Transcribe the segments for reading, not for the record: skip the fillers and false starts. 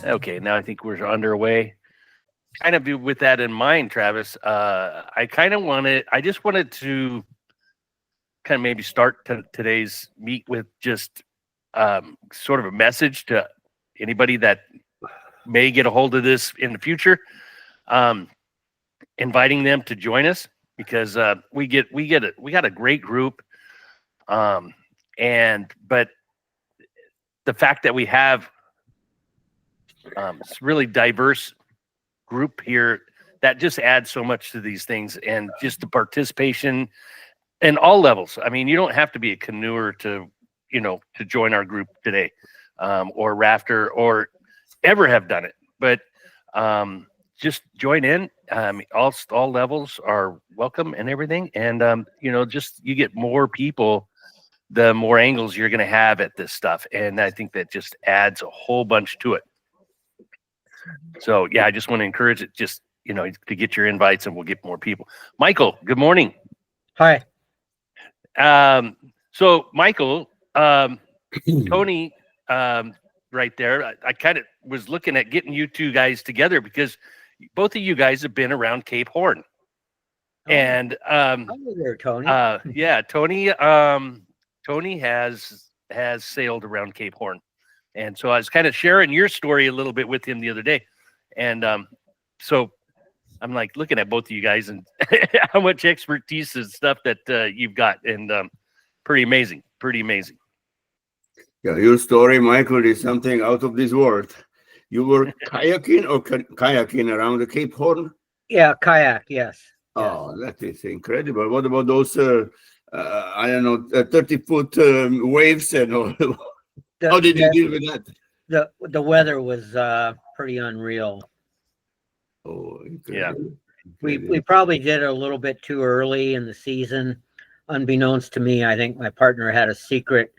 Okay, now I think we're underway. Kind of with that in mind, Travis, I just wanted to kind of maybe start today's meet with just sort of a message to anybody that may get a hold of this in the future, um, inviting them to join us because we got a great group, um, and but the fact that we have this really diverse group here that just adds so much to these things and just the participation in all levels. I mean, you don't have to be a canoeer to join our group today, or rafter or ever have done it, but just join in. All levels are welcome and everything, and just you get more people, the more angles you're going to have at this stuff, and I think that just adds a whole bunch to it. So yeah, I just want to encourage it, just to get your invites, and we'll get more people. Michael, good morning. Hi. So Michael, Tony, right there, I kind of was looking at getting you two guys together because both of you guys have been around Cape Horn. And there, Tony. Yeah, Tony has sailed around Cape Horn. And so I was kind of sharing your story a little bit with him the other day. And so I'm like looking at both of you guys and how much expertise and stuff that you've got. And pretty amazing. Yeah, your story, Michael, is something out of this world. You were kayaking around the Cape Horn? Yeah, kayak, yes. Oh, that is incredible. What about those, 30-foot waves and all? How did you deal with that? The weather was pretty unreal. Oh, incredible. Yeah. We probably did it a little bit too early in the season. Unbeknownst to me, I think my partner had a secret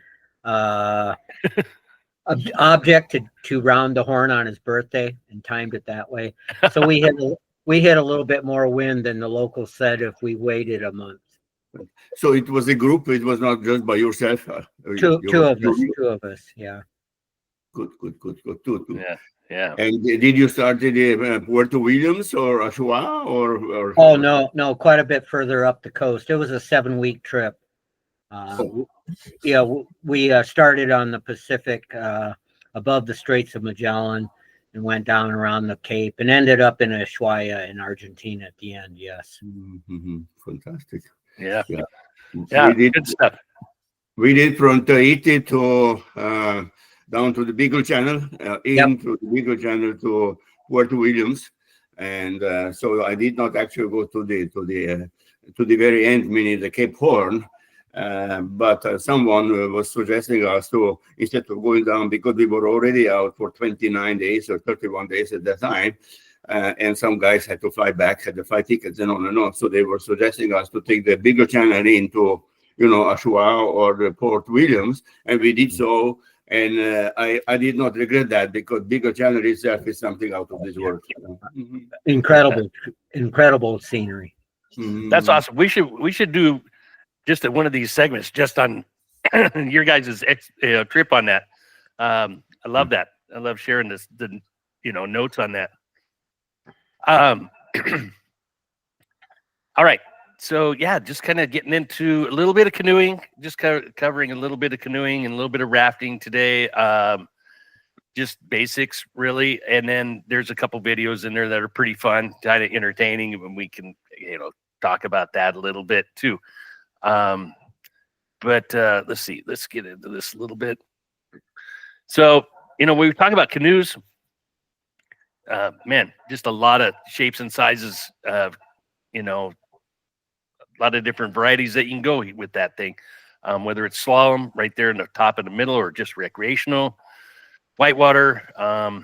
object to round the horn on his birthday and timed it that way. So we hit a little bit more wind than the locals said if we waited a month. So it was a group. It was not just by yourself. Two of us. Yeah. Good. Yeah. And did you start at Puerto Williams or Ashua or? Oh no, quite a bit further up the coast. It was a 7-week trip. Yeah, we started on the Pacific, above the Straits of Magellan, and went down around the Cape, and ended up in Ushuaia in Argentina at the end. Yes. Mm-hmm. Fantastic. Yeah. Good stuff. We did from Tahiti to down to the Beagle Channel, through the Beagle Channel to Puerto Williams, and so I did not actually go to the very end, meaning the Cape Horn. But someone was suggesting us to, instead of going down, because we were already out for 29 days or 31 days at that time, and some guys had to fly back, had to fly tickets and on and on. So they were suggesting us to take the Bigger Channel into, Ashua or the Port Williams, and we did so. And I did not regret that, because Bigger Channel itself is something out of this world. Incredible scenery. That's awesome. We should do just one of these segments just on your guys' trip on that. I love that. I love sharing the notes on that. All right. So yeah, just kind of getting into a little bit of canoeing, just covering a little bit of canoeing and a little bit of rafting today. Just basics really. And then there's a couple videos in there that are pretty fun, kind of entertaining, and we can, talk about that a little bit too. But let's see, let's get into this a little bit. So, when we talk about canoes, man, just a lot of shapes and sizes, a lot of different varieties that you can go with that thing. Whether it's slalom right there in the top of the middle, or just recreational, whitewater, a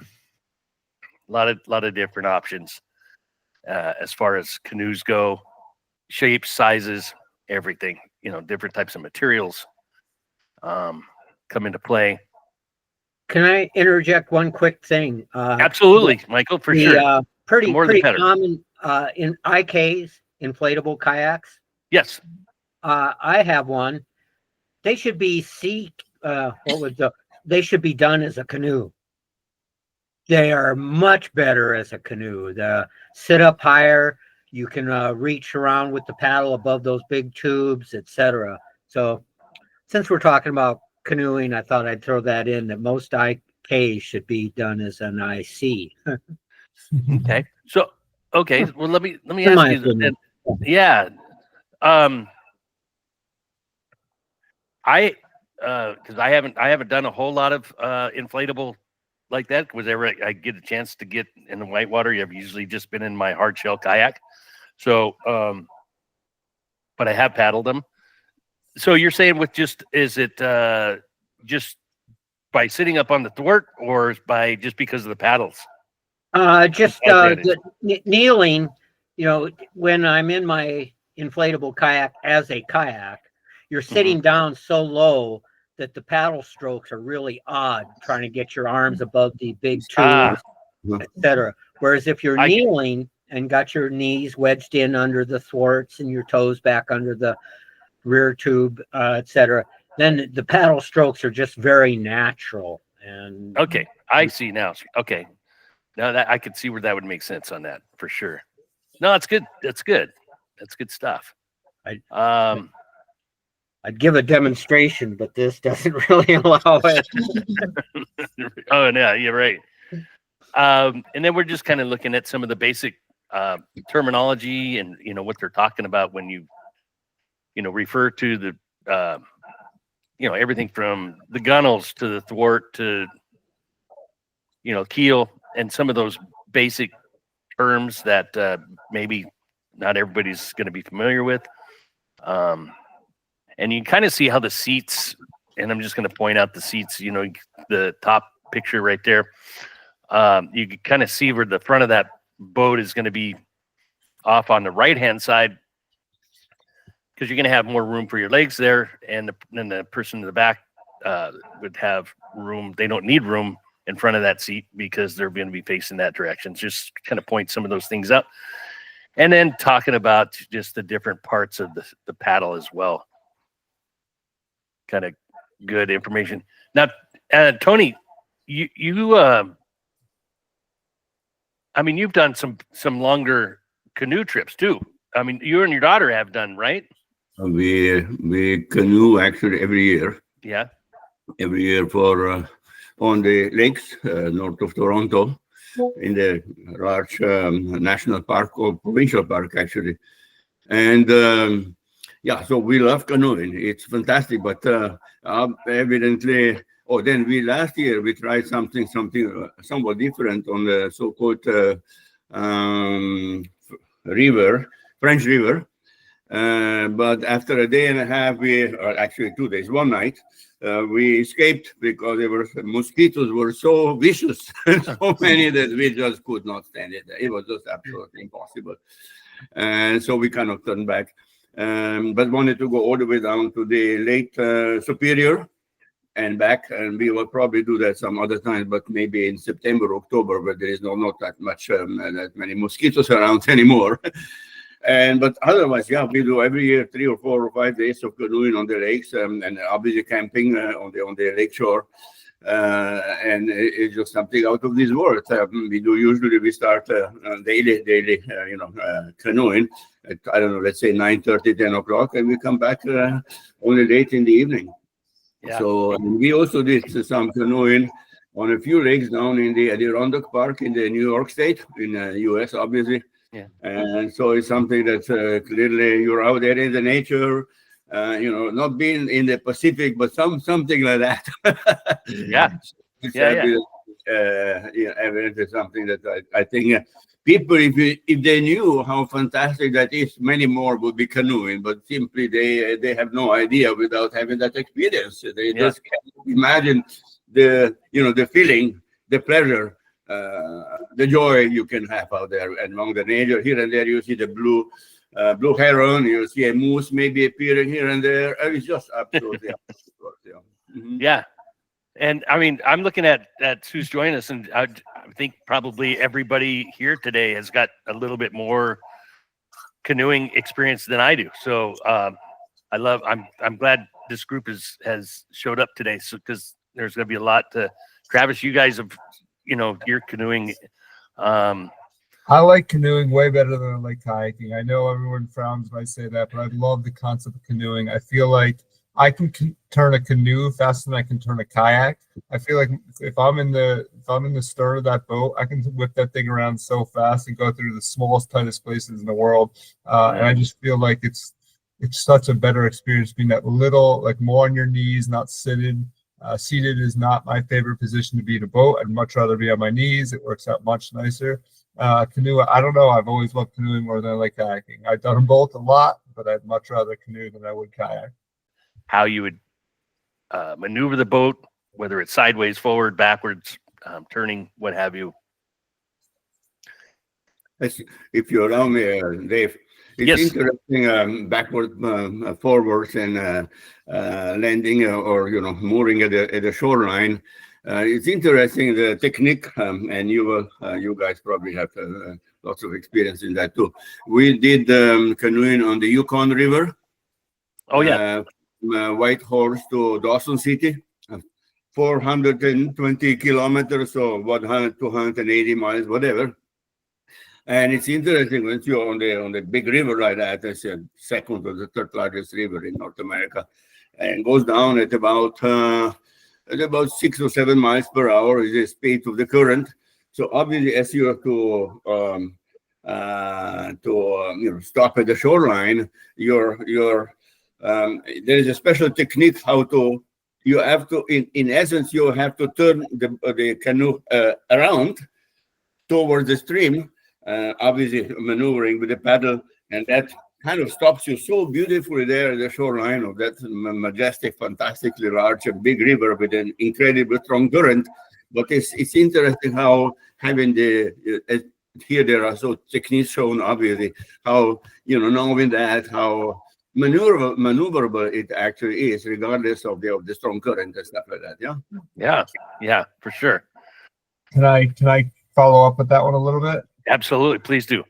lot of different options as far as canoes go, shapes, sizes, everything. Different types of materials come into play. Can I interject one quick thing? Absolutely, Michael, for sure. Pretty common in IKs, inflatable kayaks. Yes. I have one. They should be they should be done as a canoe. They are much better as a canoe. The sit up higher, you can reach around with the paddle above those big tubes, etc. So since we're talking about canoeing, I thought I'd throw that in, that most IK should be done as an IC. Okay. So, okay. Well, let me In ask my you opinion. then. Yeah. Because I haven't done a whole lot of inflatable like that. Was ever I get a chance to get in the whitewater? I've usually just been in my hard shell kayak. So, but I have paddled them. So you're saying with is it just by sitting up on the thwart, or by just because of the paddles? Kneeling, when I'm in my inflatable kayak as a kayak, you're sitting down so low that the paddle strokes are really odd, trying to get your arms above the big tubes, etc. Whereas if you're kneeling and got your knees wedged in under the thwarts and your toes back under the rear tube, etc., then the paddle strokes are just very natural. And okay, I see now. Okay, now that I could see where that would make sense on that for sure. No, that's good. That's good. That's good stuff. I'd give a demonstration, but this doesn't really allow it. Oh, yeah, you're right. And then we're just kind of looking at some of the basic terminology and what they're talking about when you refer to the everything from the gunnels to the thwart to keel, and some of those basic terms that maybe not everybody's going to be familiar with. And you kind of see how the seats, and I'm just going to point out the seats, the top picture right there. You can kind of see where the front of that boat is going to be off on the right-hand side, because you're going to have more room for your legs there, and then the person in the back would have room. They don't need room in front of that seat because they're going to be facing that direction. Just kind of point some of those things out. And then talking about just the different parts of the paddle as well. Kind of good information. Now, Tony, you've done some longer canoe trips too. I mean, you and your daughter have done, right? We canoe actually every year. Yeah. Every year for on the lakes north of Toronto, in the large national park or provincial park actually, and so we love canoeing. It's fantastic, but evidently, last year we tried something somewhat different on the so-called French River. But after a day and a half, or actually 2 days, one night, we escaped because mosquitoes were so vicious, so many that we just could not stand it. It was just absolutely impossible. And so we kind of turned back, but wanted to go all the way down to the Lake Superior and back. And we will probably do that some other times, but maybe in September, October, where there is not that much, that many mosquitoes around anymore. But otherwise, we do every year 3 or 4 or 5 days of canoeing on the lakes, and obviously camping on the lake shore. And it's just something out of this world. We start daily canoeing at, I don't know, let's say 9:30, 10 o'clock, and we come back only late in the evening. Yeah. So we also did some canoeing on a few lakes down in the Adirondack Park in the New York State, in the U.S., obviously. Yeah. And so it's something that's clearly you're out there in the nature, not being in the Pacific, but something like that. Yeah. Evidence is something that I think people, if they knew how fantastic that is, many more would be canoeing. But simply they have no idea without having that experience. They just can't imagine the feeling, the pleasure. The joy you can have out there and among the nature. Here and there you see the blue heron, you see a moose maybe appearing here and there. It's just absolutely Yeah. And I mean, I'm looking at who's joining us, and I think probably everybody here today has got a little bit more canoeing experience than I do. So I'm glad this group has showed up today, so because there's going to be a lot to. Travis, you guys have your canoeing? I like canoeing way better than I like kayaking. I know everyone frowns when I say that, but I love the concept of canoeing. I feel like I can turn a canoe faster than I can turn a kayak. I feel like if I'm in the stern of that boat, I can whip that thing around so fast and go through the smallest, tightest places in the world. And I just feel like it's such a better experience being that little, like more on your knees, not seated. Seated is not my favorite position to be in a boat. I'd much rather be on my knees. It works out much nicer. Canoe, I don't know. I've always loved canoeing more than I like kayaking. I've done them both a lot, but I'd much rather canoe than I would kayak. How you would maneuver the boat, whether it's sideways, forward, backwards, turning, what have you. If you allow me, Dave, it's interesting backward, forwards, and landing or mooring at the shoreline. It's interesting the technique, and you guys probably have lots of experience in that too. We did canoeing on the Yukon River. Oh yeah, Whitehorse to Dawson City, 420 kilometers or 280 miles, whatever. And it's interesting once you're on the big river like that. It's the second or the third largest river in North America, and goes down at about 6 or 7 miles per hour is the speed of the current. So obviously, as you have to stop at the shoreline, there is a special technique how to. You have to, in essence, you have to turn the canoe around towards the stream. Obviously maneuvering with the paddle, and that kind of stops you so beautifully there at the shoreline of that majestic, fantastically large and big river with an incredibly strong current. But it's interesting how having here there are so techniques shown, obviously, how knowing that how maneuverable it actually is, regardless of the strong current and stuff like that. Yeah, for sure. Can I follow up with that one a little bit? Absolutely, please do.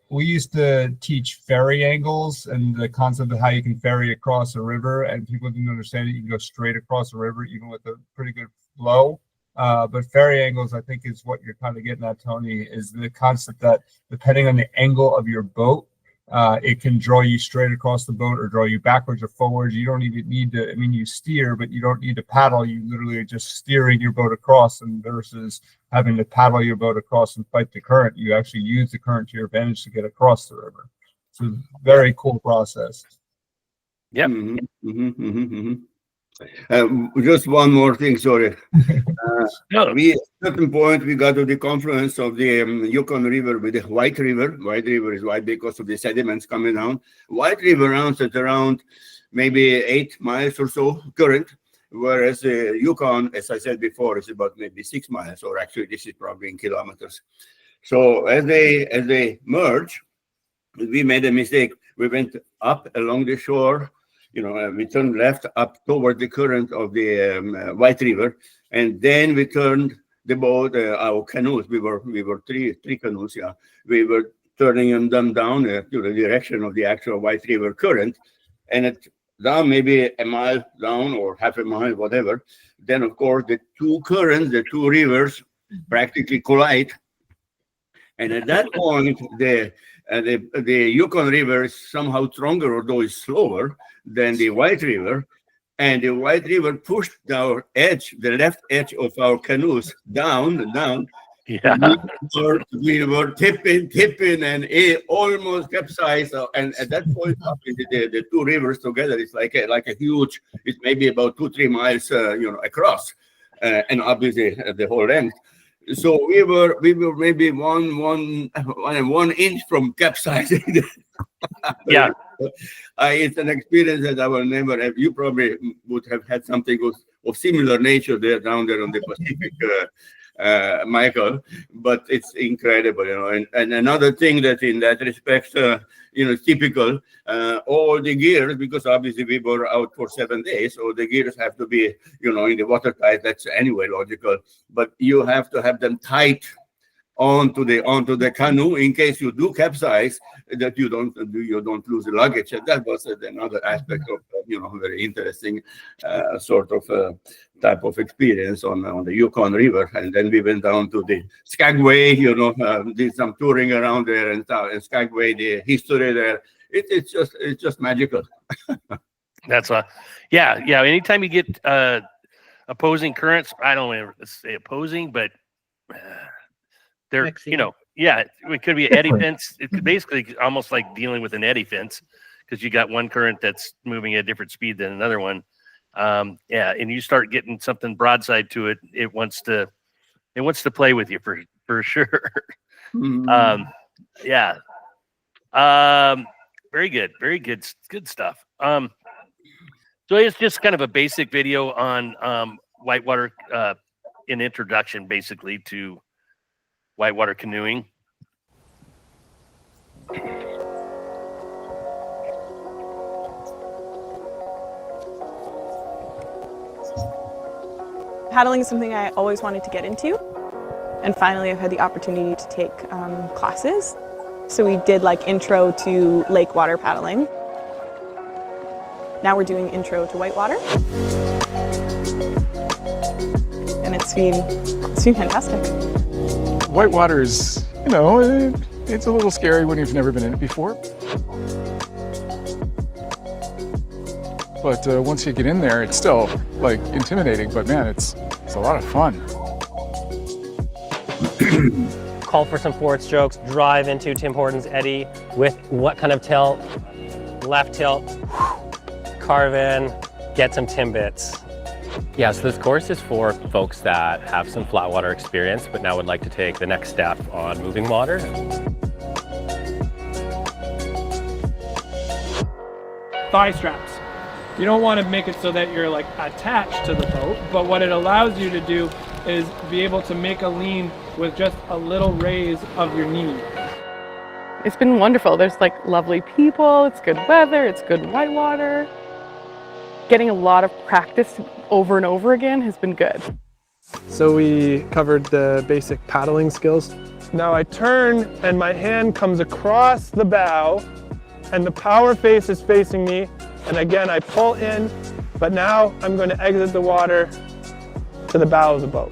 We used to teach ferry angles and the concept of how you can ferry across a river, and people didn't understand it. You can go straight across a river even with a pretty good flow. But ferry angles, I think, is what you're kind of getting at, Tony, is the concept that depending on the angle of your boat, it can draw you straight across the boat or draw you backwards or forwards. You don't even need to, you steer, but you don't need to paddle. You literally are just steering your boat across, and versus having to paddle your boat across and fight the current, you actually use the current to your advantage to get across the river. So very cool process. Yeah. Just one more thing, sorry. No. We at a certain point we got to the confluence of the Yukon River with the White River. White River is white because of the sediments coming down. White River runs at around maybe 8 miles or so current, whereas the Yukon, as I said before, is about maybe 6 miles, or actually this is probably in kilometers. So as they merge, we made a mistake. We went up along the shore. We turned left up toward the current of the White River, and then we turned the boat, our canoes. We were three canoes. Yeah, we were turning them down to the direction of the actual White River current, and down maybe a mile down or half a mile, whatever. Then, of course, the two currents, the two rivers, practically collide, and at that point, the Yukon River is somehow stronger, although it's slower than the White River, and the White River pushed our edge, the left edge of our canoes down. Yeah. We were tipping, and it almost capsized. And at that point, the two rivers together, it's like a huge. It's maybe about 2-3 miles, across, and obviously the whole length. So we were maybe one inch from capsizing. Yeah. It's an experience that I will never have. You probably would have had something of similar nature down there on the Pacific, Michael. But it's incredible, And another thing that in that respect, is typical. All the gears, because obviously we were out for 7 days, so the gears have to be, in the watertight. That's anyway logical. But you have to have them tight onto the canoe in case you do capsize, that you don't lose the luggage. And that was another aspect of very interesting sort of type of experience on the Yukon River. And then we went down to the Skagway, did some touring around there and Skagway, the history there. It's just magical. That's yeah. Anytime you get opposing currents, I don't want to say opposing, but they're Mixing. it could be an eddy fence. It could basically almost like dealing with an eddy fence because you got one current that's moving at a different speed than another one. And you start getting something broadside to it, it wants to play with you for sure. Mm. Very good stuff. So it's just kind of a basic video on whitewater, an introduction basically to whitewater canoeing. Paddling is something I always wanted to get into, and finally I've had the opportunity to take classes. So we did like intro to lake water paddling. Now we're doing intro to whitewater, and it's been fantastic. Whitewater is, it's a little scary when you've never been in it before. But once you get in there, it's still like intimidating, but man, it's a lot of fun. Call for some forward strokes, drive into Tim Horton's eddy with what kind of tilt? Left tilt, carve in, get some Timbits. Yeah, so this course is for folks that have some flat water experience, but now would like to take the next step on moving water. Thigh straps. You don't want to make it so that you're like attached to the boat, but what it allows you to do is be able to make a lean with just a little raise of your knee. It's been wonderful. There's like lovely people, it's good weather, it's good whitewater. Getting a lot of practice over and over again has been good. So we covered the basic paddling skills. Now I turn and my hand comes across the bow and the power face is facing me. And again, I pull in, but now I'm going to exit the water to the bow of the boat.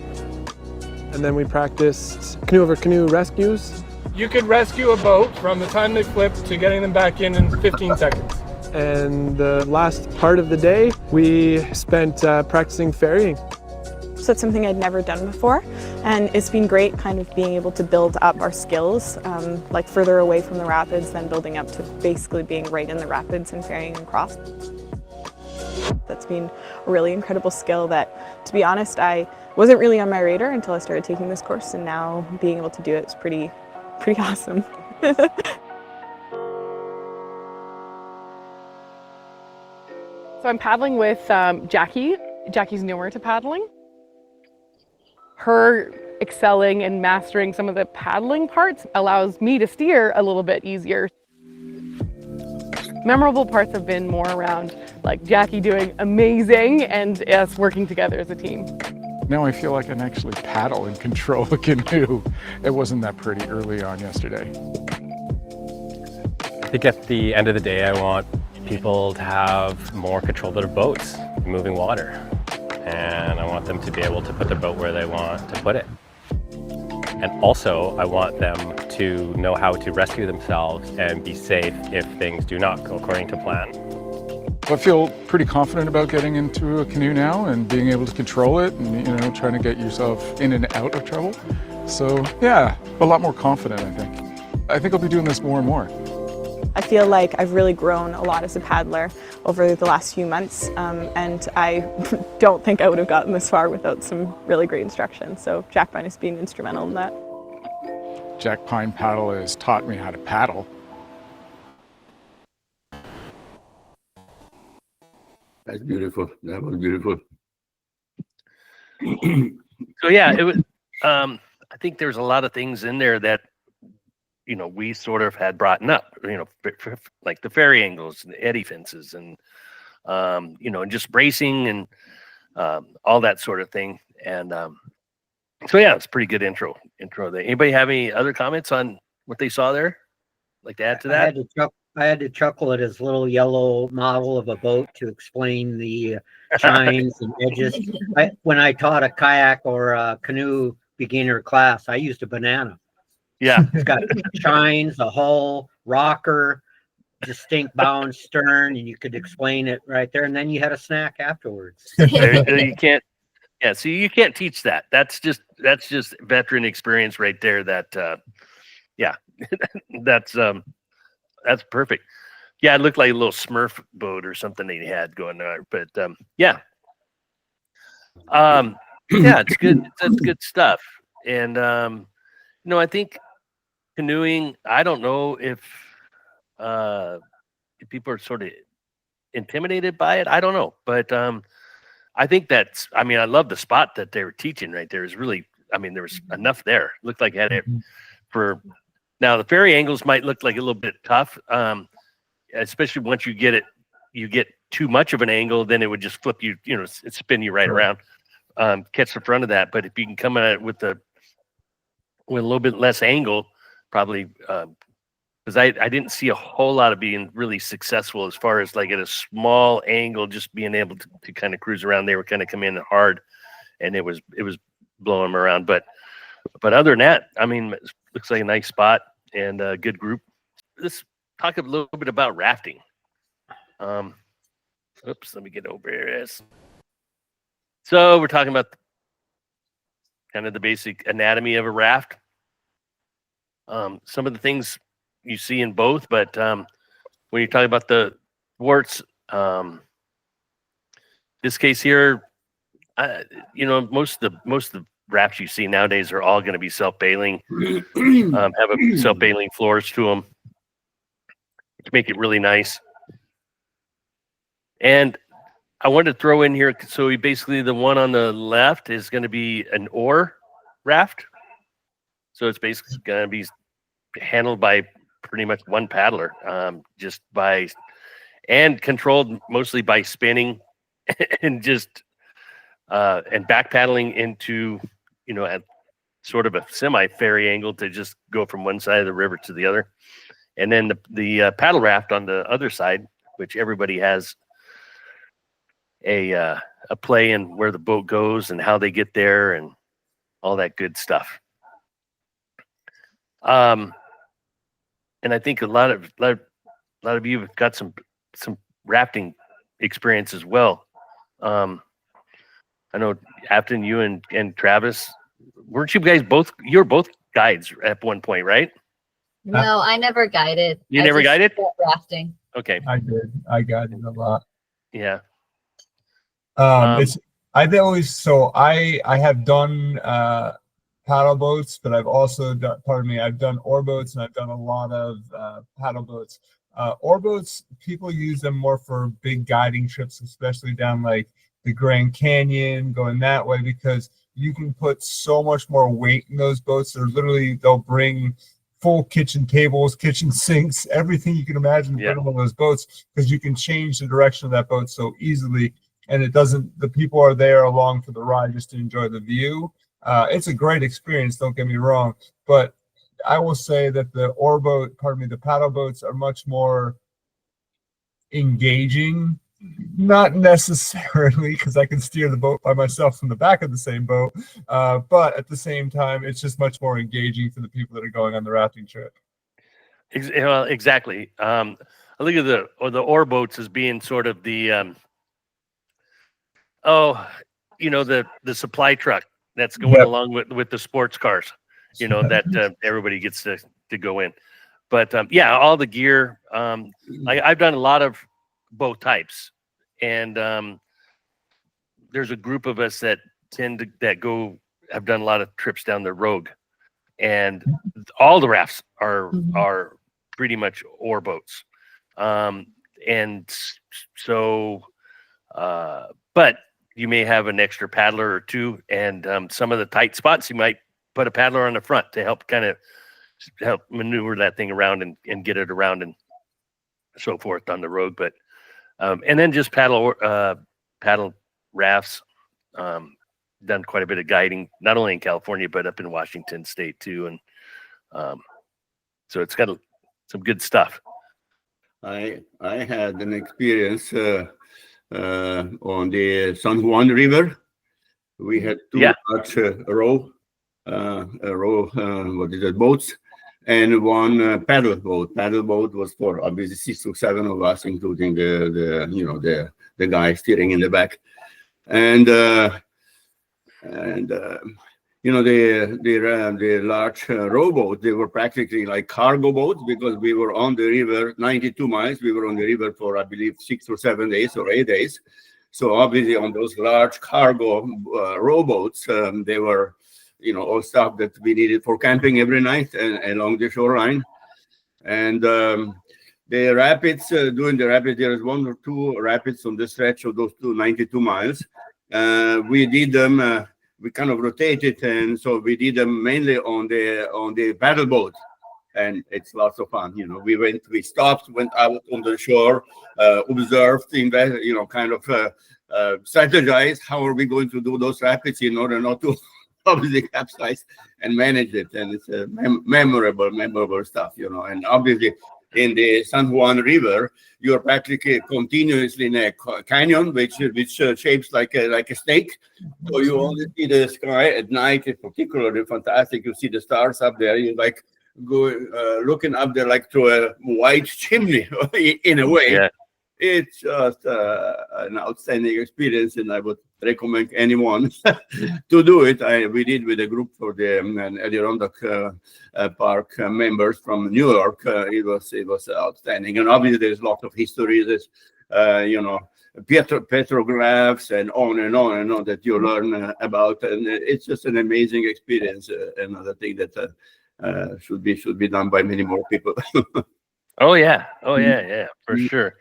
And then we practiced canoe over canoe rescues. You could rescue a boat from the time they flip to getting them back in 15 seconds. And the last part of the day, we spent practicing ferrying. So it's something I'd never done before, and it's been great kind of being able to build up our skills, like further away from the rapids, then building up to basically being right in the rapids and ferrying across. That's been a really incredible skill that, to be honest, I wasn't really on my radar until I started taking this course, and now being able to do it is pretty awesome. So I'm paddling with Jackie. Jackie's newer to paddling. Her excelling and mastering some of the paddling parts allows me to steer a little bit easier. Memorable parts have been more around like Jackie doing amazing and us working together as a team. Now I feel like I can actually paddle and control a canoe. It wasn't that pretty early on yesterday. I think at the end of the day, I want people to have more control of their boats, moving water. And I want them to be able to put their boat where they want to put it. And also, I want them to know how to rescue themselves and be safe if things do not go according to plan. I feel pretty confident about getting into a canoe now and being able to control it and, trying to get yourself in and out of trouble. So yeah, a lot more confident, I think. I think I'll be doing this more and more. I feel like I've really grown a lot as a paddler over the last few months, and I don't think I would have gotten this far without some really great instruction. So Jack Pine has been instrumental in that. Jack Pine Paddle has taught me how to paddle. That's beautiful. That was beautiful. So yeah, it was. I think there's a lot of things in there that we sort of had brought up. Like the ferry angles, and the eddy fences, and and just bracing and all that sort of thing. And so yeah, it's a pretty good intro control that. Anybody have any other comments on what they saw there? Like to add to I that? had to chuckle at his little yellow model of a boat to explain the chines and edges. When I taught a kayak or a canoe beginner class, I used a banana. Yeah. It's got chines, a hull, rocker, distinct bow and stern, and you could explain it right there. And then you had a snack afterwards. You can't. Yeah. See, you can't teach that. That's just veteran experience right there. That. Yeah. That's perfect. Yeah, it looked like a little Smurf boat or something they had going there. But yeah. Yeah, it's good. That's good stuff. And I think canoeing, I don't know if people are sort of intimidated by it. I don't know. But I think I love the spot that they were teaching right there. Is really, there was enough there. Looked like it had it for. Now the ferry angles might look like a little bit tough, especially once you get too much of an angle, then it would just flip you, spin you right around, catch the front of that. But if you can come at it with a little bit less angle, probably, because I didn't see a whole lot of being really successful as far as like at a small angle, just being able to kind of cruise around. They were kind of coming in hard, and it was blowing them around. But other than that, it looks like a nice spot and a good group. Let's talk a little bit about rafting. Oops, let me get over here. So we're talking about kind of the basic anatomy of a raft. Some of the things you see in both, but when you're talking about the thwarts, this case here, most of the rafts you see nowadays are all going to be self-bailing, have a self-bailing floors to them to make it really nice. And I wanted to throw in here, so basically the one on the left is going to be an oar raft. So it's basically going to be handled by pretty much one paddler, and controlled mostly by spinning and and back paddling into, at sort of a semi-ferry angle to just go from one side of the river to the other. And then the paddle raft on the other side, which everybody has a play in where the boat goes and how they get there and all that good stuff. And I think a lot of you have got some rafting experience as well. I know, Afton, you and Travis, weren't you guys both? You were both guides at one point, right? No, I never guided. You never guided? Rafting. Okay. I did. I guided a lot. Yeah. I have done paddle boats, but I've also done, I've done oar boats, and I've done a lot of paddle boats. Oar boats, people use them more for big guiding trips, especially down like the Grand Canyon, going that way, because you can put so much more weight in those boats. They'll bring full kitchen tables, kitchen sinks, everything you can imagine, put on those boats, because you can change the direction of that boat so easily. And the people are there along for the ride just to enjoy the view. It's a great experience, don't get me wrong, but I will say that the paddle boats are much more engaging. Not necessarily, because I can steer the boat by myself from the back of the same boat, but at the same time, it's just much more engaging for the people that are going on the rafting trip. Exactly. I look at the oar boats as being sort of the the supply truck that's going along with the sports cars, that everybody gets to go in. But all the gear. I've done a lot of both types, and there's a group of us that have done a lot of trips down the Rogue, and all the rafts are pretty much oar boats. And so, but you may have an extra paddler or two, and some of the tight spots you might put a paddler on the front to help maneuver that thing around and get it around and so forth on the road. But and then just paddle rafts, done quite a bit of guiding, not only in California but up in Washington State too, and so it's got some good stuff. I had an experience on the San Juan River. We had two large boats and one paddle boat. Paddle boat was for obviously 6 or 7 of us, including the guy steering in the back, and the large rowboat, they were practically like cargo boats because we were on the river 92 miles. We were on the river for, I believe, 6 or 7 days or 8 days. So obviously on those large cargo rowboats, they were, all stuff that we needed for camping every night and along the shoreline. And the rapids, during the rapids, there is 1 or 2 rapids on the stretch of those 92 miles. We did them. We kind of rotated, and so we did them mainly on the paddle boat, and it's lots of fun. We stopped, went out on the shore, observed, kind of strategized how are we going to do those rapids in order not to obviously capsize, and manage it. And it's memorable stuff, and obviously in the San Juan River, you're practically continuously in a canyon, which shapes like a snake. So you only see the sky at night. It's particularly fantastic. You see the stars up there. You like go looking up there like through a white chimney in a way. Yeah. It's just an outstanding experience, and I would recommend anyone to do it. We did with a group for the Adirondack Park members from New York. It was outstanding, and obviously there's a lot of history. There's petrographs and on and on and on that you learn about, and it's just an amazing experience. Another thing that should be done by many more people. Oh yeah, for sure.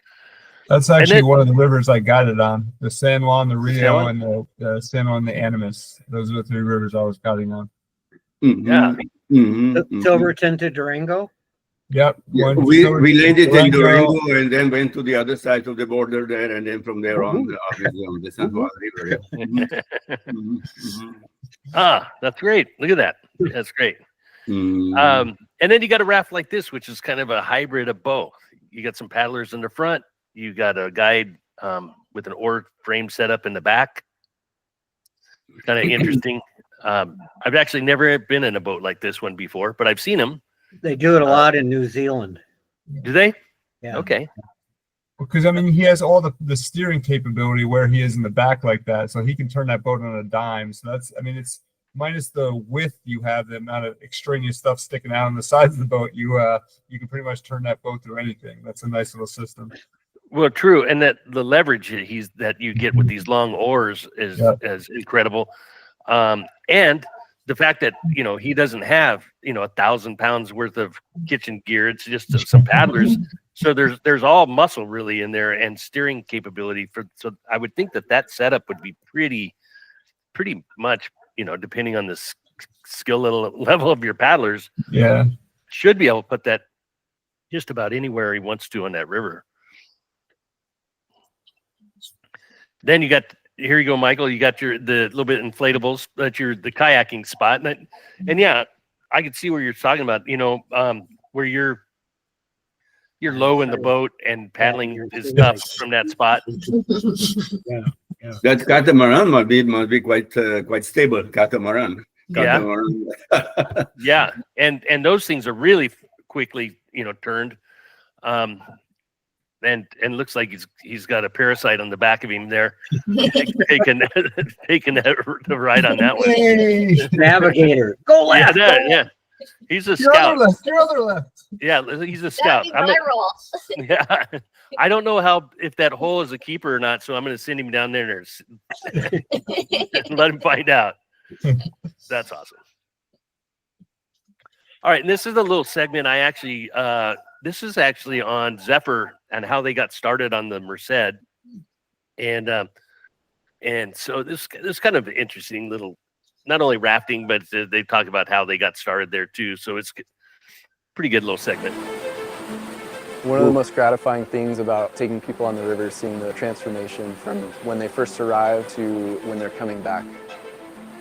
That's actually one of the rivers I guided on. The San Juan, the Rio, and the San Juan, the Animas. Those are the 3 rivers I was guiding on. Yeah. Silverton to Durango? Yep. Yeah, we landed in Durango and then went to the other side of the border there, and then from there on, obviously on the San Juan River. Ah, that's great. Look at that. That's great. And then you got a raft like this, which is kind of a hybrid of both. You got some paddlers in the front. You got a guide with an oar frame set up in the back. Kind of interesting. I've actually never been in a boat like this one before, but I've seen them. They do it a lot in New Zealand. Do they? Yeah. Okay. Because, he has all the steering capability where he is in the back like that, so he can turn that boat on a dime. So that's, it's minus the width you have, the amount of extraneous stuff sticking out on the sides of the boat, you can pretty much turn that boat through anything. That's a nice little system. Well, true, and that the leverage that you get with these long oars is incredible, and the fact that he doesn't have 1,000 pounds worth of kitchen gear. It's just some paddlers, so there's all muscle really in there and steering capability so I would think that setup would be pretty much depending on the skill level of your paddlers. Yeah, should be able to put that just about anywhere he wants to on that river. Then you got, here you go, Michael. You got the little bit inflatables. That's the kayaking spot, and yeah, I could see where you're talking about. Where you're low in the boat and paddling is tough from that spot. Yeah. That catamaran must be quite stable. Catamaran. Yeah, and those things are really quickly turned. And looks like he's got a parasite on the back of him there, taking the ride on that one. Yay! Navigator, go left. Yeah. He's a scout. Your other left. Yeah, he's a scout. Yeah, I don't know if that hole is a keeper or not, so I'm going to send him down there and let him find out. That's awesome. All right, and this is a little segment I actually. This is actually on Zephyr and how they got started on the Merced, and so this kind of interesting little, not only rafting, but they talk about how they got started there too. So it's pretty good little segment. One of the most gratifying things about taking people on the river is seeing the transformation from when they first arrive to when they're coming back.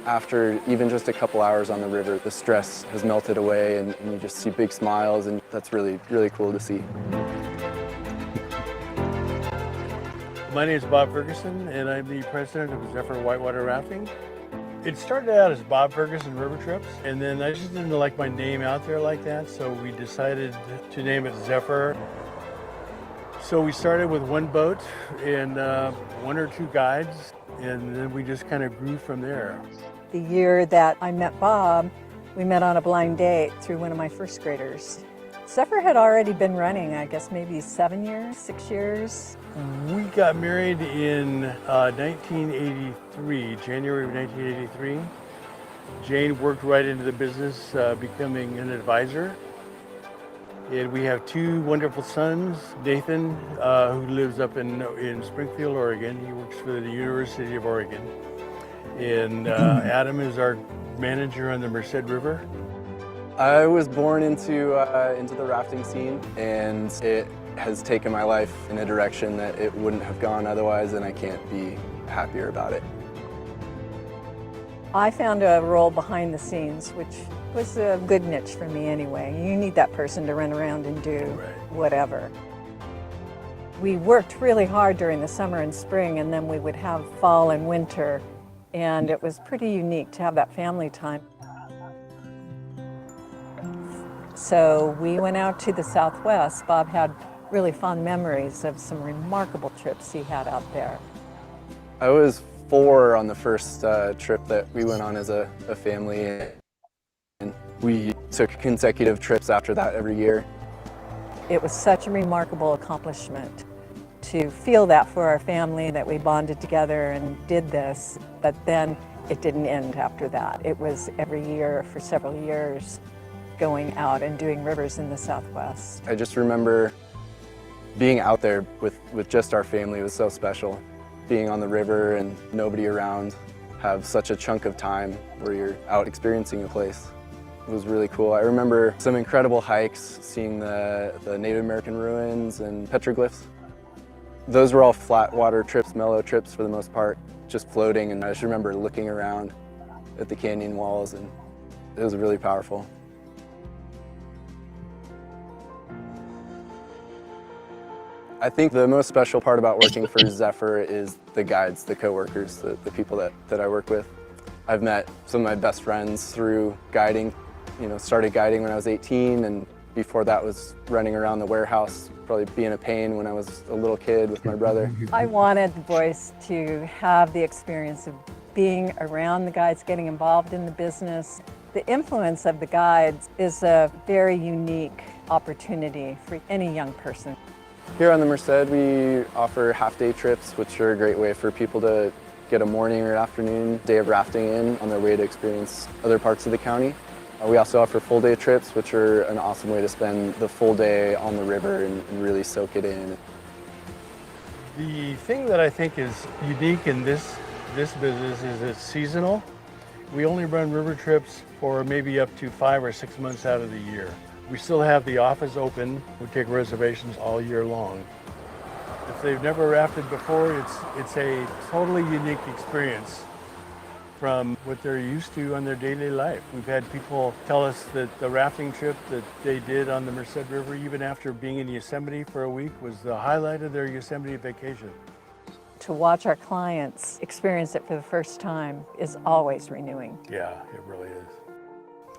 After even just a couple hours on the river, the stress has melted away and you just see big smiles, and that's really, really cool to see. My name is Bob Ferguson, and I'm the president of Zephyr Whitewater Rafting. It started out as Bob Ferguson River Trips, and then I just didn't like my name out there like that, so we decided to name it Zephyr. So we started with one boat and 1 or 2 guides, and then we just kind of grew from there. The year that I met Bob, we met on a blind date through one of my first graders. Zephyr had already been running, I guess maybe 7 years, 6 years. We got married in 1983, January of 1983. Jane worked right into the business, becoming an advisor. And we have 2 wonderful sons. Nathan, who lives up in Springfield, Oregon. He works for the University of Oregon. And Adam is our manager on the Merced River. I was born into the rafting scene, and it has taken my life in a direction that it wouldn't have gone otherwise, and I can't be happier about it. I found a role behind the scenes, which was a good niche for me anyway. You need that person to run around and do whatever. We worked really hard during the summer and spring, and then we would have fall and winter, and it was pretty unique to have that family time. So we went out to the Southwest. Bob had really fond memories of some remarkable trips he had out there. I was 4 on the first trip that we went on as a family, and we took consecutive trips after that every year. It was such a remarkable accomplishment to feel that for our family, that we bonded together and did this, but then it didn't end after that. It was every year for several years going out and doing rivers in the Southwest. I just remember being out there with just our family was so special. Being on the river and nobody around, have such a chunk of time where you're out experiencing a place. It was really cool. I remember some incredible hikes, seeing the Native American ruins and petroglyphs. Those were all flat water trips, mellow trips for the most part, just floating, and I just remember looking around at the canyon walls, and it was really powerful. I think the most special part about working for Zephyr is the guides, the coworkers, the people that I work with. I've met some of my best friends through guiding. You know, started guiding when I was 18, and before that was running around the warehouse, probably being a pain when I was a little kid with my brother. I wanted the boys to have the experience of being around the guides, getting involved in the business. The influence of the guides is a very unique opportunity for any young person. Here on the Merced, we offer half-day trips, which are a great way for people to get a morning or afternoon day of rafting in on their way to experience other parts of the county. We also offer full-day trips, which are an awesome way to spend the full day on the river and really soak it in. The thing that I think is unique in this business is it's seasonal. We only run river trips for maybe up to 5 or 6 months out of the year. We still have the office open. We take reservations all year long. If they've never rafted before, it's a totally unique experience from what they're used to on their daily life. We've had people tell us that the rafting trip that they did on the Merced River, even after being in Yosemite for a week, was the highlight of their Yosemite vacation. To watch our clients experience it for the first time is always renewing. Yeah, it really is.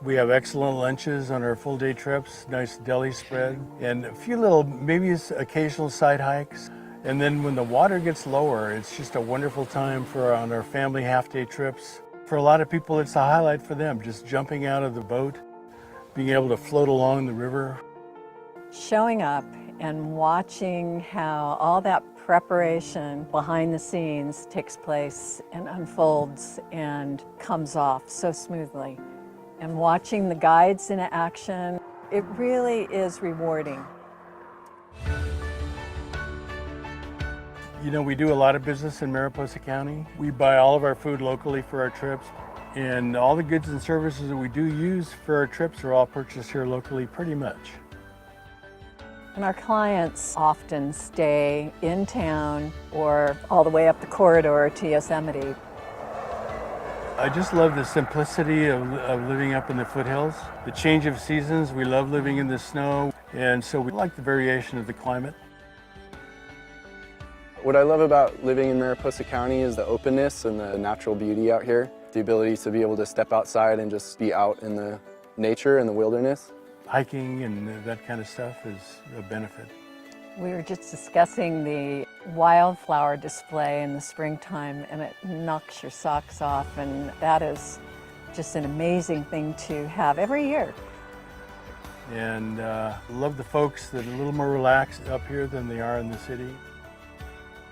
We have excellent lunches on our full day trips, nice deli spread, and a few little, maybe occasional side hikes. And then when the water gets lower, it's just a wonderful time on our family half-day trips. For a lot of people, it's a highlight for them, just jumping out of the boat, being able to float along the river. Showing up and watching how all that preparation behind the scenes takes place and unfolds and comes off so smoothly. And watching the guides in action, it really is rewarding. You know, we do a lot of business in Mariposa County. We buy all of our food locally for our trips, and all the goods and services that we do use for our trips are all purchased here locally pretty much. And our clients often stay in town or all the way up the corridor to Yosemite. I just love the simplicity of living up in the foothills. The change of seasons, we love living in the snow, and so we like the variation of the climate. What I love about living in Mariposa County is the openness and the natural beauty out here. The ability to be able to step outside and just be out in the nature and the wilderness. Hiking and that kind of stuff is a benefit. We were just discussing the wildflower display in the springtime, and it knocks your socks off, and that is just an amazing thing to have every year. And love the folks that are a little more relaxed up here than they are in the city.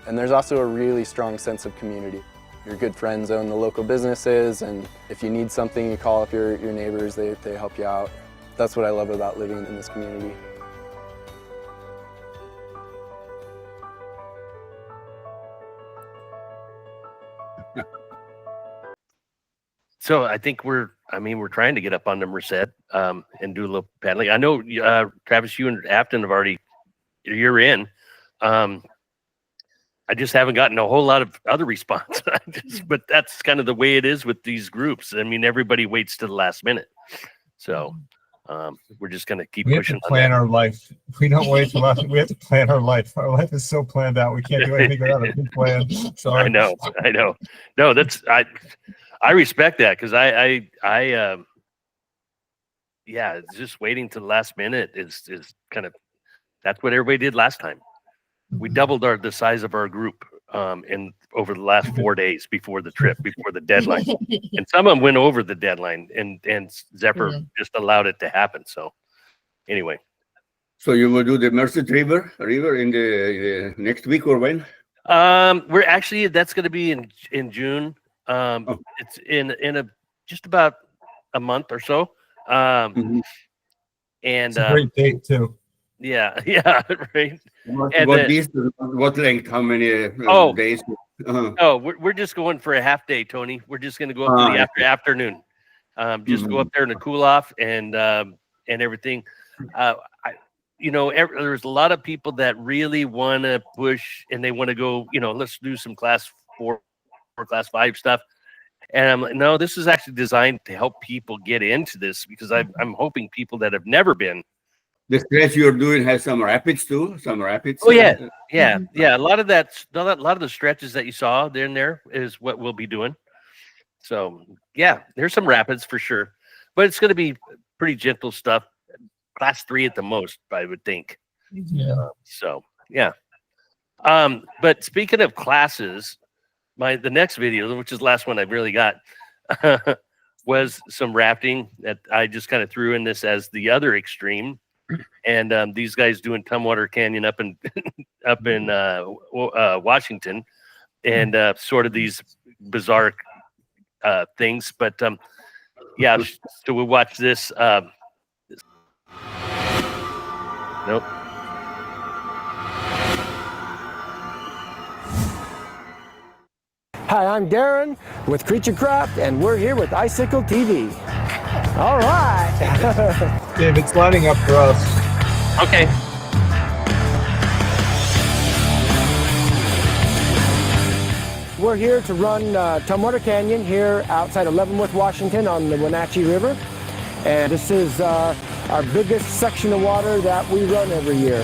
And there's also a really strong sense of community. Your good friends own the local businesses, and if you need something, you call up your neighbors, they help you out. That's what I love about living in this community. So I think we're trying to get up on the Merced and do a little paddling. I know, Travis, you and Afton have already, you're in. I just haven't gotten a whole lot of other response. But that's kind of the way it is with these groups. I mean, everybody waits to the last minute. So we're just going to keep We pushing. have to plan our life. We don't wait till last. We have to plan our life. Our life is so planned out. We can't do anything without a good plan. Sorry. I know. No, I respect that, because yeah, it's just waiting to the last minute is kind of, that's what everybody did last time. We doubled the size of our group over the last 4 days before the trip, before the deadline. And some of them went over the deadline, and Zephyr just allowed it to happen. So anyway. So you will do the Merced River in the next week, or when? We're actually, that's going to be in June. It's in just about a month or so. And it's a great date too. Yeah, right. What length? How many days? Oh, we're just going for a half day, Tony. We're just going to go up to the afternoon. Just go up there and cool off and everything. There's a lot of people that really want to push, and they want to go, let's do some class 4 or class 5 stuff. And I'm like, no, this is actually designed to help people get into this, because I'm hoping people that have never been. The stretch you're doing has some rapids too. Some rapids. Oh yeah. A lot of the stretches that you saw there is what we'll be doing. So yeah, there's some rapids for sure, but it's going to be pretty gentle stuff. Class 3 at the most, I would think. Yeah. So yeah. But speaking of classes, the next video, which is the last one I really got, was some rafting that I just kind of threw in this as the other extreme. And these guys doing Tumwater Canyon up in Washington, and sort of these bizarre things. But yeah, so we watch this. Nope. Hi, I'm Darren with Creature Craft, and we're here with Icicle TV. All right. Dave, it's lining up for us. Okay. We're here to run Tumwater Canyon here outside of Leavenworth, Washington on the Wenatchee River. And this is our biggest section of water that we run every year.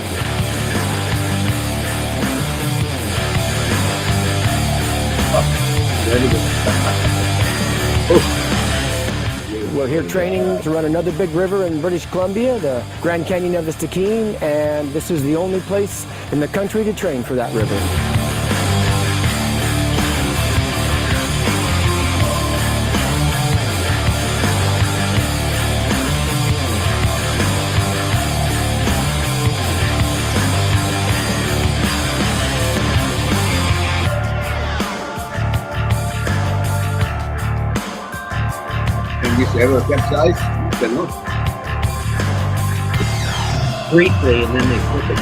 We're here training to run another big river in British Columbia, the Grand Canyon of the Stikine, and this is the only place in the country to train for that river. Ever capsize? You cannot. Briefly, and then they flip it.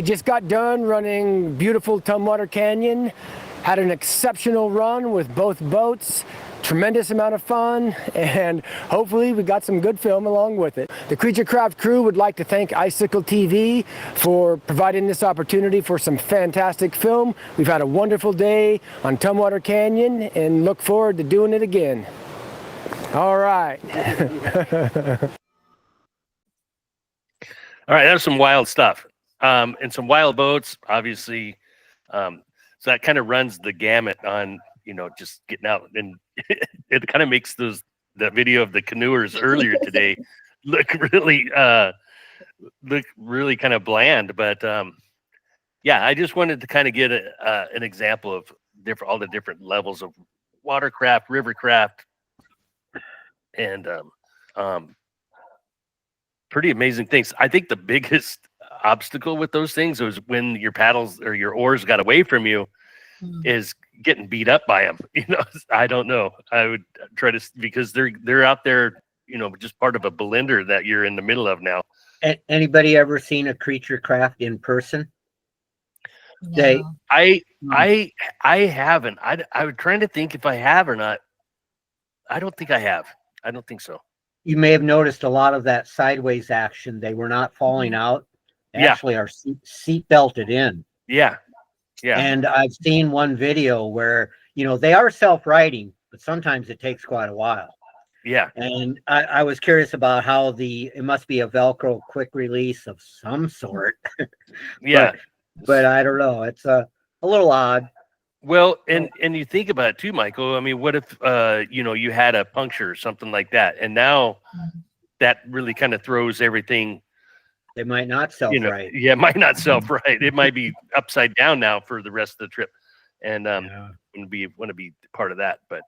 just got done running beautiful Tumwater Canyon. Had an exceptional run with both boats. Tremendous amount of fun, and hopefully we got some good film along with it. The Creature Craft crew would like to thank Icicle TV for providing this opportunity for some fantastic film. We've had a wonderful day on Tumwater Canyon and look forward to doing it again. All right. All right, that was some wild stuff, and some wild boats, obviously. So that kind of runs the gamut on, just getting out, and it kind of makes the video of the canoers earlier today look really kind of bland. But yeah, I just wanted to kind of get an example of all the different levels of watercraft, rivercraft, and pretty amazing things. I think the biggest obstacle with those things was when your paddles or your oars got away from you, is getting beat up by them. I don't know. I would try to, because they're out there, just part of a blender that you're in the middle of now. Anybody ever seen a Creature Craft in person? No. I haven't. I was trying to think if I have or not. I don't think I have. I don't think so. You may have noticed a lot of that sideways action. They were not falling out. They actually are seat belted in. Yeah. Yeah. And I've seen one video where, they are self-righting, but sometimes it takes quite a while. Yeah. And I was curious about how it must be a Velcro quick release of some sort. Yeah. But I don't know. It's a little odd. Well, and you think about it too, Michael. I mean, what if you had a puncture or something like that, and now that really kind of throws everything. They might not self-right. Yeah, it might not self-right. It might be upside down now for the rest of the trip, and want to be part of that. But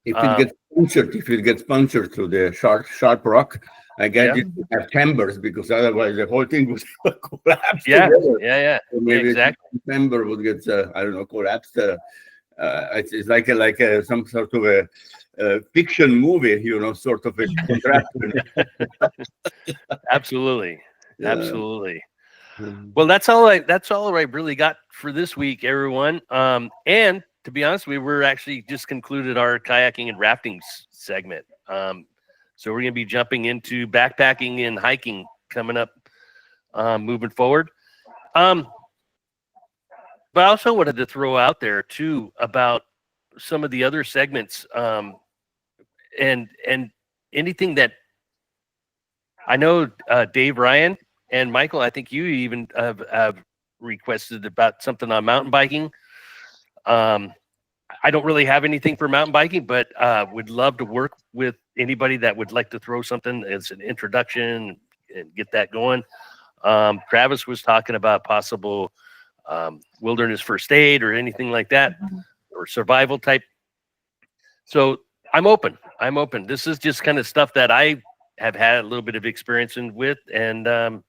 if it gets punctured through the sharp rock, I guess you have timbers, because otherwise the whole thing would collapse. Yeah, together. yeah, So maybe exactly. the timber would get collapsed. It's like some sort of a fiction movie, sort of a contraption. Absolutely. Absolutely. Well, that's all I really got for this week, everyone. And to be honest, we're actually just concluded our kayaking and rafting segment. So we're going to be jumping into backpacking and hiking coming up, moving forward. But I also wanted to throw out there too about some of the other segments, and anything that I know, Dave Ryan and Michael, I think you even have requested about something on mountain biking. I don't really have anything for mountain biking, but would love to work with anybody that would like to throw something as an introduction and get that going. Travis was talking about possible wilderness first aid or anything like that, or survival type. So I'm open. This is just kind of stuff that I have had a little bit of experience with, and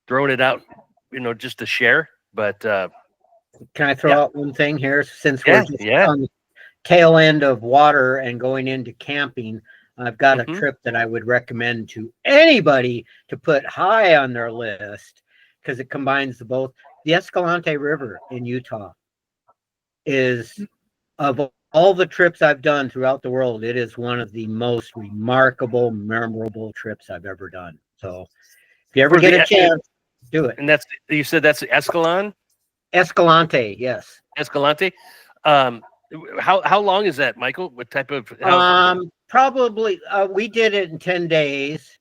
throwing it out, just to share. But can I throw out one thing here? Since we're just on the tail end of water and going into camping, I've got a trip that I would recommend to anybody to put high on their list, because it combines both. The Escalante River in Utah is, of all the trips I've done throughout the world, it is one of the most remarkable, memorable trips I've ever done. So if you ever get a chance, do it. And you said that's Escalon? Escalante, yes. Escalante. How long is that, Michael? What type of? Probably we did it in 10 days.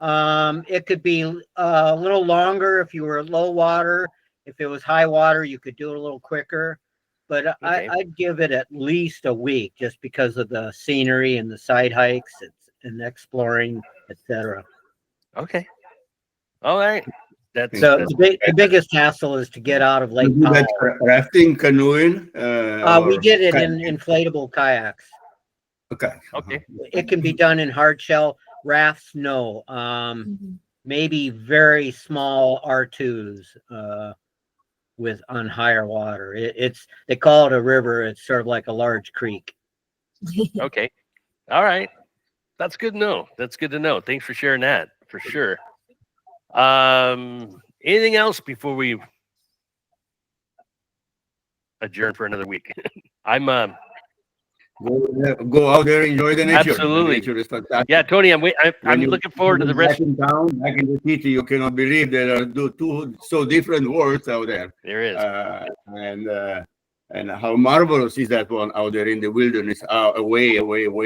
It could be a little longer if you were low water. If it was high water, you could do it a little quicker. But I'd give it at least a week, just because of the scenery and the side hikes and exploring, etc. Okay. All right. The biggest hassle is to get out of Lake Powell. Rafting, canoeing. We did it in inflatable kayaks. Okay. Okay. It can be done in hard shell rafts. No. Maybe very small R2s on higher water. They call it a river. It's sort of like a large creek. Okay. All right. That's good to know. Thanks for sharing that, for sure. Anything else before we adjourn for another week? I'm Go out there, enjoy the nature. absolutely. The nature is fantastic. Yeah, Tony, I'm looking forward to the rest. Back in town, back in the city, you cannot believe there are two so different worlds out there. There is. And how marvelous is that one out there in the wilderness, away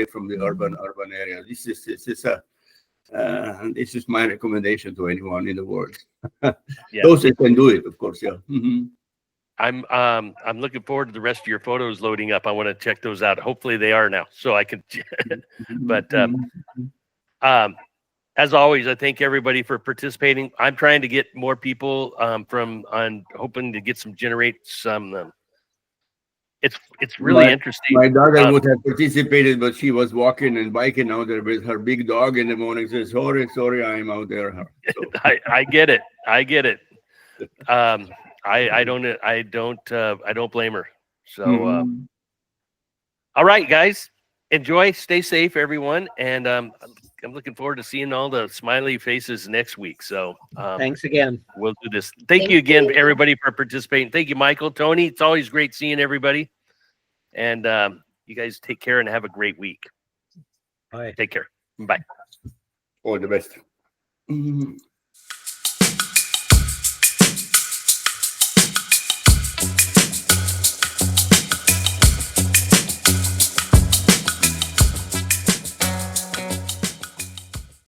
from the urban area. This is my recommendation to anyone in the world. Yeah. Those that can do it, of course. Yeah. Mm-hmm. I'm looking forward to the rest of your photos loading up. I want to check those out. Hopefully they are now, so I can. But as always, I thank everybody for participating. I'm trying to get more people hoping to generate some. It's really interesting. My daughter would have participated, but she was walking and biking out there with her big dog in the morning. Says, sorry, I'm out there. So. I get it. I don't blame her. So, all right, guys, enjoy, stay safe, everyone. And I'm looking forward to seeing all the smiley faces next week. So thanks again. We'll do this. Thank you again, everybody, for participating. Thank you, Michael, Tony. It's always great seeing everybody. And you guys take care and have a great week. Bye. Take care. Bye. All the best.